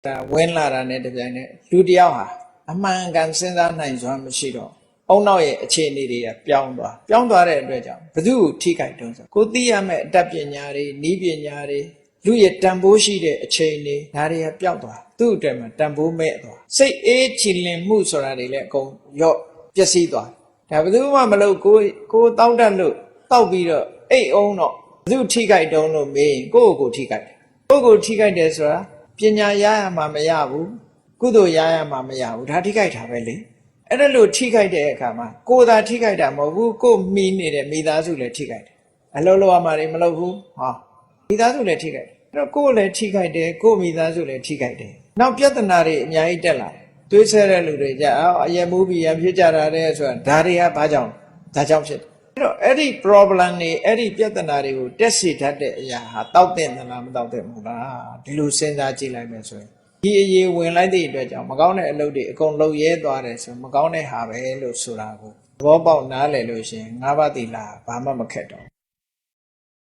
ဒါဝင်လာတာနဲ့တပြိုင်နက်လူတယောက်ဟာအမှန်ကန်စဉ်းစားနိုင်စွမ်းမရှိတော့အုံနောက်ရဲ့အခြေအနေတွေကပြောင်းသွားတဲ့အတွက်ကြောင့်ဘယ်သူ့ကိုထိခိုက်တုံးဆိုကိုသိရမယ့်အတတ်ပညာတွေနည်းပညာတွေလူရဲ့တန်ဖိုးရှိတဲ့အချိန်တွေဒါတွေကပျောက်သွားသူ့အတွက်မှာတန်ဖိုးမဲ့သွားစိတ်အေးချီလင်မှုဆိုတာတွေလည်းအကုန်ရော့ပျက်စီးသွားဒါဘယ်သူမှမလုပ်ကိုတောက်တတ်လို့တောက်ပြီးတော့အိတ်အောင်တော့ဘယ်သူထိခိုက်တုံးလို့မေးရင်ကိုယ့်ကိုထိခိုက်တယ်ကိုယ့်ကိုထိခိုက်တယ်ဆိုတာပညာရရမှာမရဘူးကုသိုလ်ရရမှာမရဘူးဒါထိခိုက်တာပဲလေအဲ့ဒါလို့ထိခိုက်တဲ့အခါမှာကိုယ်သာထိခိုက်တာမဟုတ်ဘူးကိုယ်မိနေတဲ့မိသားစုလည်းထိခိုက်တယ်အလုံးလုံးအမှားတွေမလုပ်ဘူးဟောမိသားစုလည်းထိခိုက်တယ်အဲ့တော့ကိုယ်လည်းထိခိုက်တယ်ကိုယ်မိသားစုလည်းထိခိုက်တယ်နောက်ပြဿနာတွေအများကြီးတက်လာတယ်တွေးဆတဲ့လူတွေကြအရက်မူးပြီးရဖြစ်ကြတာတဲ့ဆိုတာဒါတွေကဘာကြောင့်ဒါကြောင့်ဖြစ်တယ်အဲ့တော့အဲ့ဒီ problem တွေအဲ့ဒီပြဿနာတွေကိုတက်စီတတ်တဲ့အရာဟာတောက်တဲ့သလားမတောက်တဲ့ဘူးလားဒီလိုစဉ်းစားကြည့်လိုက်မယ်ဆိုရင်ဒီအရေးဝင်လိုက်တဲ့အတွက်ကြောင့်မကောင်းတဲ့အလုပ်တွေအကုန်လုပ်ရဲသွားတယ်ဆိုမကောင်းတဲ့ဟာပဲလို့ဆိုတာကိုသဘောပေါက်နားလည်လို့ရှိရင်၅ပါးသီလဘာမှမခက်တော့